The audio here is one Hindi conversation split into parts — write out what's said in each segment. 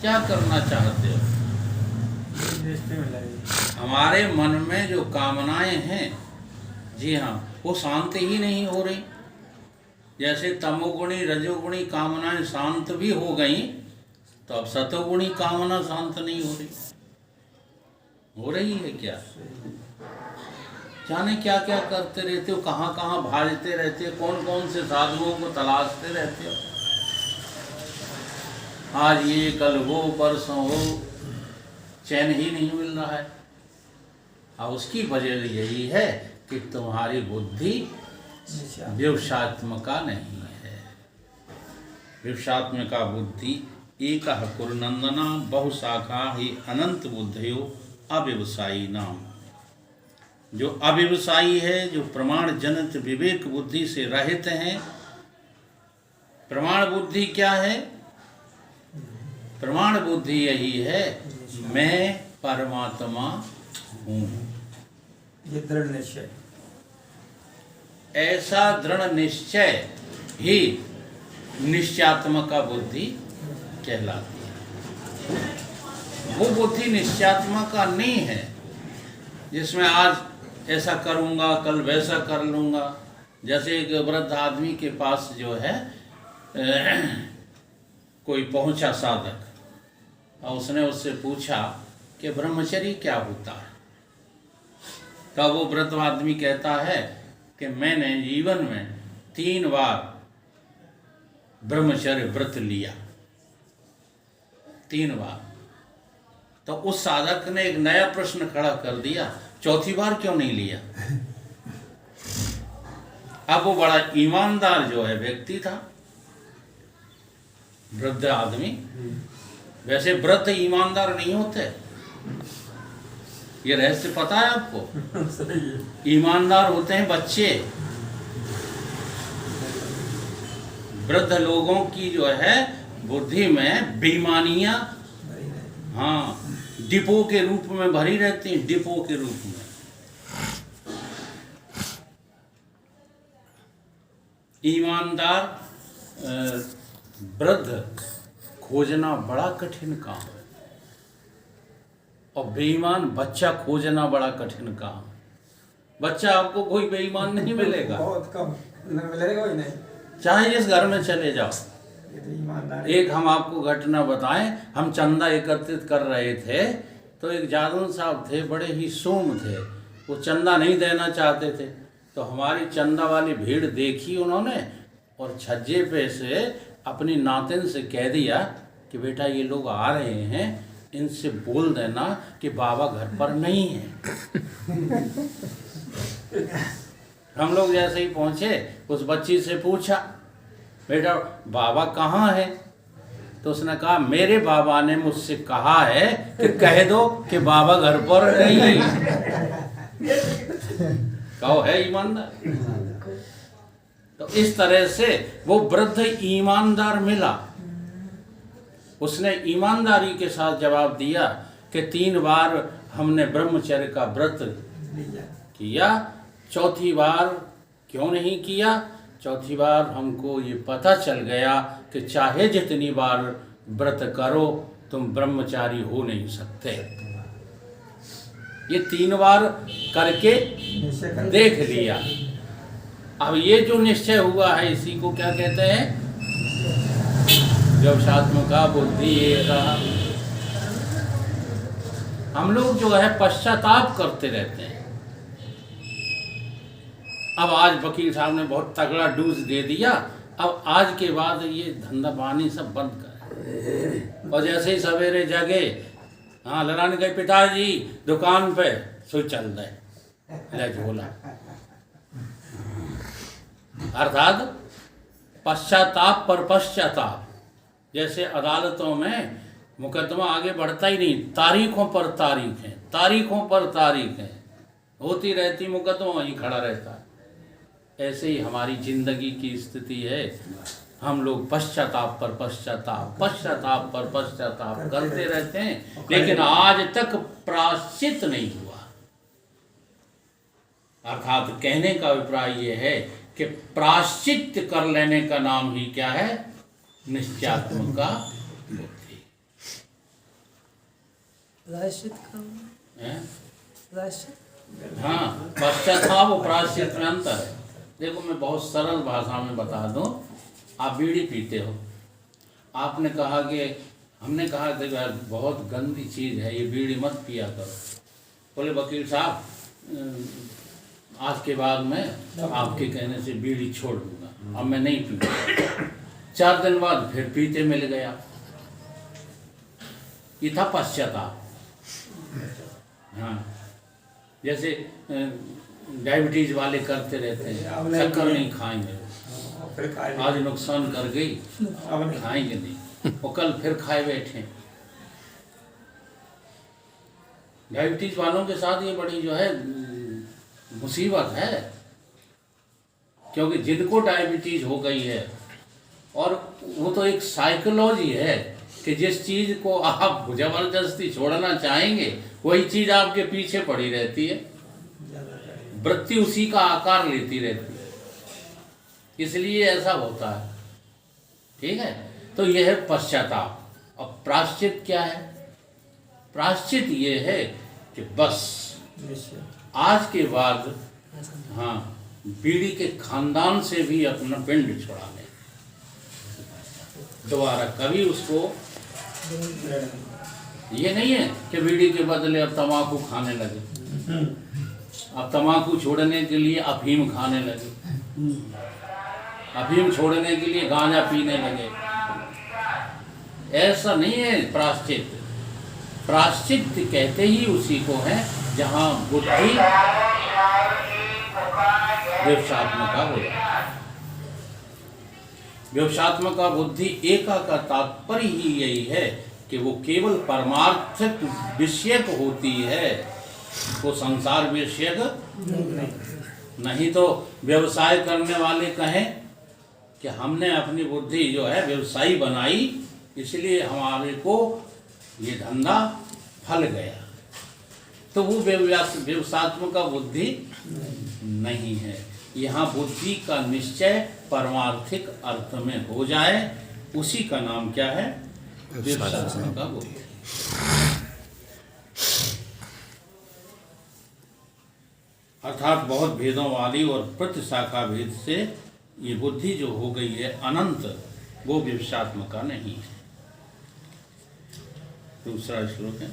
क्या करना चाहते हो? हमारे मन में जो कामनाएं हैं, जी हाँ, वो शांत ही नहीं हो रही। जैसे तमोगुणी रजोगुणी कामनाएं शांत भी हो गई, तो अब सतोगुणी कामना शांत नहीं हो रही है क्या? जाने क्या क्या करते रहते हो, कहाँ कहाँ भाजते रहते हो, कौन कौन से साधुओं को तलाशते रहते हो। आज ये कल वो परसों हो, चैन ही नहीं मिल रहा है। और उसकी वजह यही है कि तुम्हारी बुद्धि व्यवसात्मका नहीं है। व्यवसात्मका बुद्धि एक कुरनंदना बहुशाखा ही अनंत बुद्धियो अव्यवसायी नाम। जो अव्यवसायी है, जो प्रमाण जनित विवेक बुद्धि से रहित हैं। प्रमाण बुद्धि क्या है? प्रमाण बुद्धि यही है, मैं परमात्मा हूँ। ये दृढ़ निश्चय, ऐसा दृढ़ निश्चय ही निश्चयात्मका बुद्धि कहलाती है। वो बुद्धि निश्चयात्मका नहीं है जिसमें आज ऐसा करूँगा कल वैसा कर लूँगा। जैसे एक वृद्ध आदमी के पास जो है कोई पहुँचा साधक, और उसने उससे पूछा कि ब्रह्मचर्य क्या होता है। तब वो वृद्ध आदमी कहता है कि मैंने जीवन में 3 बार ब्रह्मचर्य व्रत लिया, 3 बार। तो उस साधक ने एक नया प्रश्न खड़ा कर दिया, चौथी बार क्यों नहीं लिया? अब वो बड़ा ईमानदार जो है व्यक्ति था, वृद्ध आदमी। वैसे वृद्ध ईमानदार नहीं होते, ये रहस्य पता है आपको? ईमानदार होते हैं बच्चे। वृद्ध लोगों की जो है बुद्धि में बेईमानियां, हाँ, डिपो के रूप में भरी रहती हैं, डिपो के रूप में। ईमानदार वृद्ध खोजना बड़ा कठिन काम है, और बेईमान बच्चा खोजना बड़ा कठिन काम। बच्चा आपको कोई बेईमान नहीं मिलेगा, बहुत कम मिलेगा ही नहीं, चाहे जिस घर में चले जाओ। ये तो ईमानदार। एक हम आपको घटना बताएं, हम चंदा एकत्रित कर रहे थे, तो एक जादून साहब थे, बड़े ही सूम थे, वो चंदा नहीं देना चाहते थे। तो हमारी चंदा वाली भीड़ देखी उन्होंने, और छज्जे पे से अपनी नातिन से कह दिया कि बेटा ये लोग आ रहे हैं, इनसे बोल देना कि बाबा घर पर नहीं है। हम लोग जैसे ही पहुंचे, उस बच्ची से पूछा, बेटा बाबा कहाँ है? तो उसने कहा, मेरे बाबा ने मुझसे कहा है कि कह दो कि बाबा घर पर नहीं है। कहो है ईमानदार। तो इस तरह से वो वृद्ध ईमानदार मिला। उसने ईमानदारी के साथ जवाब दिया कि 3 बार हमने ब्रह्मचर्य का व्रत किया, चौथी बार क्यों नहीं किया? चौथी बार हमको ये पता चल गया कि चाहे जितनी बार व्रत करो, तुम ब्रह्मचारी हो नहीं सकते। ये 3 बार करके देख लिया। अब ये जो निश्चय हुआ है, इसी को क्या कहते हैं? व्यवसात्मका बुद्धि ये रहा। हम लोग जो है पश्चाताप करते रहते हैं। अब आज वकील साहब ने बहुत तगड़ा डूज दे दिया, अब आज के बाद ये धंधा पानी सब बंद कर। और जैसे ही सवेरे जगे, हाँ लड़ाने गए, पिताजी दुकान पे, सो चल रहे झोला। अर्थात पश्चाताप पर पश्चाताप। जैसे अदालतों में मुकदमा आगे बढ़ता ही नहीं, तारीखों पर तारीखें, तारीखों पर तारीखें होती रहती, मुकदमा वहीं खड़ा रहता है। ऐसे ही हमारी जिंदगी की स्थिति है। हम लोग पश्चाताप पर पश्चाताप, पश्चाताप पर पश्चाताप करते रहते हैं, लेकिन आज तक प्रायश्चित नहीं हुआ। अर्थात कहने का अभिप्राय ये है कि प्रायश्चित कर लेने का नाम ही क्या है? निश्चयात्मका बुद्धि। प्रायश्चित का हैं? प्रायश्चित हाँ, पश्चाताप और प्रायश्चित में अंतर है। देखो मैं बहुत सरल भाषा में बता दूं। आप बीड़ी पीते हो, आपने कहा कि हमने कहा देखो यार बहुत गंदी चीज़ है ये, बीड़ी मत पिया करो। बोले वकील साहब आज के बाद मैं आपके कहने से बीड़ी छोड़ दूंगा, अब मैं नहीं पीऊंगा। 4 दिन बाद फिर पीते मिल गया, ये था पश्चाताप। हाँ, जैसे डायबिटीज वाले करते रहते हैं, शक्कर नहीं खाएंगे, फिर खाए आज नुकसान कर गई अब नहीं खाएंगे नहीं, और कल फिर खाए बैठे। डायबिटीज वालों के साथ ये बड़ी जो है मुसीबत है, क्योंकि जिनको डायबिटीज हो गई है, और वो तो एक साइकोलॉजी है कि जिस चीज़ को आप जबरदस्ती छोड़ना चाहेंगे वही चीज़ आपके पीछे पड़ी रहती है, वृत्ति उसी का आकार लेती रहती है, इसलिए ऐसा होता है। ठीक है, तो यह है पश्चाताप। अब प्रायश्चित क्या है? प्रायश्चित ये है कि बस निश्चय आज के बाद हाँ बीड़ी के खानदान से भी अपना पिंड छुड़ा लें, दोबारा कभी उसको। ये नहीं है कि बीड़ी के बदले अब तम्बाकू खाने लगे, अब तम्बाकू छोड़ने के लिए अफीम खाने लगे, अफीम छोड़ने के लिए गांजा पीने लगे। ऐसा नहीं है प्रायश्चित। प्रायश्चित कहते ही उसी को है जहाँ बुद्धि व्यवसात्मका हो जाए। व्यवसात्मका बुद्धि एका का तात्पर्य ही यही है कि वो केवल परमार्थिक विषयक होती है, वो संसार विषयक नहीं। तो व्यवसाय करने वाले कहें कि हमने अपनी बुद्धि जो है व्यवसायी बनाई, इसलिए हमारे को ये धंधा फल गया, तो वो व्यवसात्मक बुद्धि नहीं है। यहाँ बुद्धि का निश्चय परमार्थिक अर्थ में हो जाए, उसी का नाम क्या है? व्यवसात्मक बुद्धि। अर्थात बहुत भेदों वाली और प्रतिशाखा भेद से ये बुद्धि जो हो गई है अनंत, वो व्यवसात्मका नहीं है। दूसरा श्लोक है,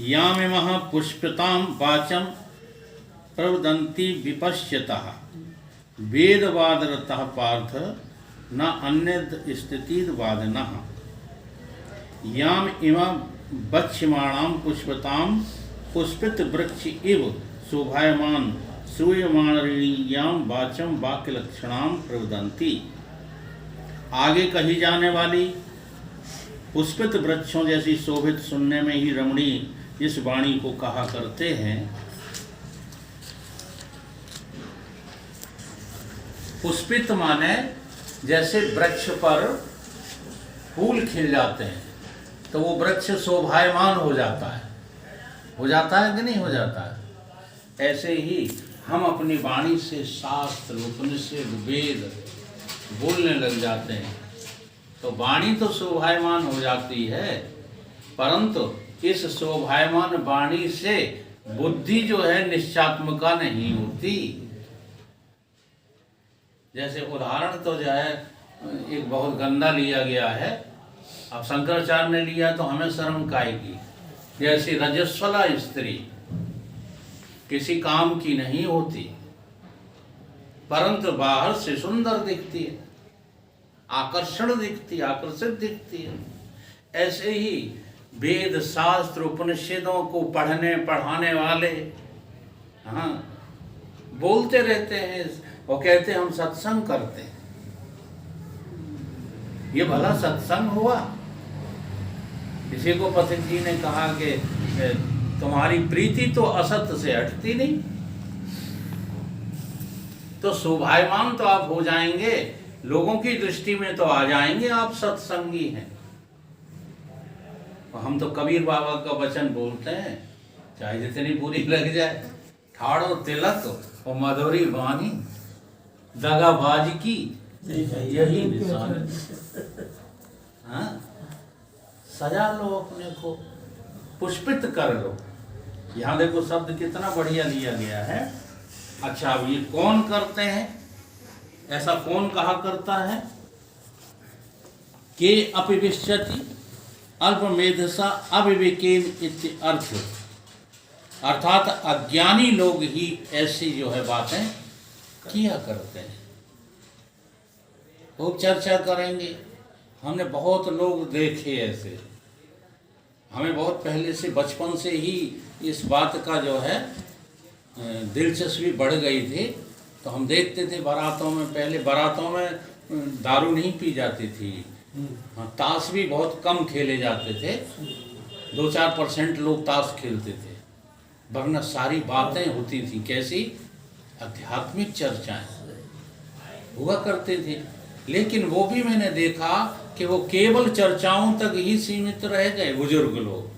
यामिमः पुष्पतां वाचं प्रवदन्ति विपश्यतः वेदवादरतः पार्थ न अन्यद स्थितिर्वादिनः। याम इमं वक्ष्यमाणां पुष्पतां पुष्पित वृक्ष इव शोभायमान श्रूयमाणीयां वाचं वाक्यलक्षणां प्रवदन्ति। आगे कही जाने वाली पुष्पित वृक्षों जैसी शोभित सुनने में ही रमणीय इस वाणी को कहा करते हैं। पुष्पित माने जैसे वृक्ष पर फूल खिल जाते हैं तो वो वृक्ष शोभायमान हो जाता है कि नहीं हो जाता है। ऐसे ही हम अपनी वाणी से शास्त्र उपनिषद वेद बोलने लग जाते हैं तो वाणी तो शोभायमान हो जाती है, परंतु इस शोभायमान वाणी से बुद्धि जो है निश्चयात्मका नहीं होती। जैसे उदाहरण तो जो है एक बहुत गंदा लिया गया है, अब शंकराचार्य ने लिया तो हमें शर्म काएगी। जैसे रजस्वला स्त्री किसी काम की नहीं होती, परंतु बाहर से सुंदर दिखती है, आकर्षण दिखती, आकर्षित दिखती है। ऐसे ही वेद शास्त्र उपनिषदों को पढ़ने पढ़ाने वाले हाँ बोलते रहते हैं और कहते हैं हम सत्संग करते हैं। ये भला सत्संग हुआ? किसी को पथिक जी ने कहा कि तुम्हारी प्रीति तो असत्य से हटती नहीं, तो शोभायमान तो आप हो जाएंगे, लोगों की दृष्टि में तो आ जाएंगे आप सत्संगी हैं। हम तो कबीर बाबा का वचन बोलते हैं, चाहे जितनी बुरी लग जाए, ठाड़ो तिलक और मधुरी वाणी दगाबाज की यही निशानी। हाँ, सजा लो अपने को, पुष्पित कर लो। यहाँ देखो शब्द कितना बढ़िया लिया गया है। अच्छा, अब ये कौन करते हैं, ऐसा कौन कहा करता है? के अपिविश्यति अल्पमेधसा अविवेकेन इति अर्थ, अर्थात अज्ञानी लोग ही ऐसी जो है बातें किया करते हैं। खूब चर्चा करेंगे। हमने बहुत लोग देखे ऐसे, हमें बहुत पहले से बचपन से ही इस बात का जो है दिलचस्पी बढ़ गई थी। तो हम देखते थे बारातों में, पहले बारातों में दारू नहीं पी जाती थी, हाँ, ताश भी बहुत कम खेले जाते थे, 2-4% लोग ताश खेलते थे, वरना सारी बातें होती थी कैसी, आध्यात्मिक चर्चाएं हुआ करते थे। लेकिन वो भी मैंने देखा कि वो केवल चर्चाओं तक ही सीमित रह गए बुजुर्ग लोग,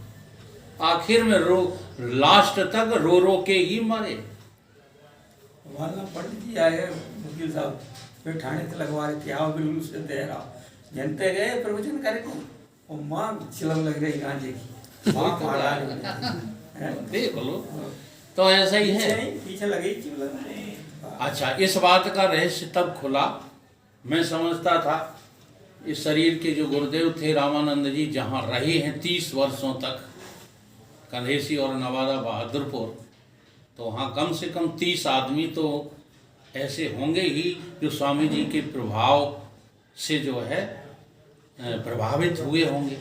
आखिर में लास्ट तक रो रो के ही मरे। हमारा पंडित जी आए वकील साहब, फिर थाने से लगवा रहे थे, आओ बिल्कुल से दे रहा, जनते गए प्रवचन करे को, और माँ चिलम लग रही गांजे की, माँ मारा देख लो, तो ऐसा ही है। पीछे लगे चिलम। अच्छा, इस बात का रहस्य तब खुला। मैं समझता था इस शरीर के जो गुरुदेव थे रामानंद जी, जहाँ रहे हैं 30 वर्षों तक, कंधेसी और नवादा बहादुरपुर, तो वहाँ कम से कम 30 आदमी तो ऐसे होंगे ही जो स्वामी जी के प्रभाव से जो है प्रभावित हुए होंगे।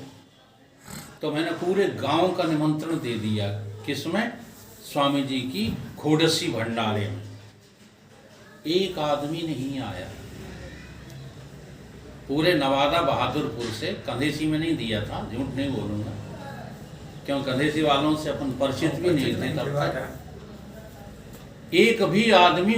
तो मैंने पूरे गांव का निमंत्रण दे दिया, किसमें? स्वामी जी की खोडसी भंडारे में। एक आदमी नहीं आया। पूरे नवादा बहादुरपुर से, कंधेसी में नहीं दिया था, झूठ नहीं बोलूँगा, क्यों कंधेसी वालों से अपन परिचित भी नहीं थे तब तक। एक भी आदमी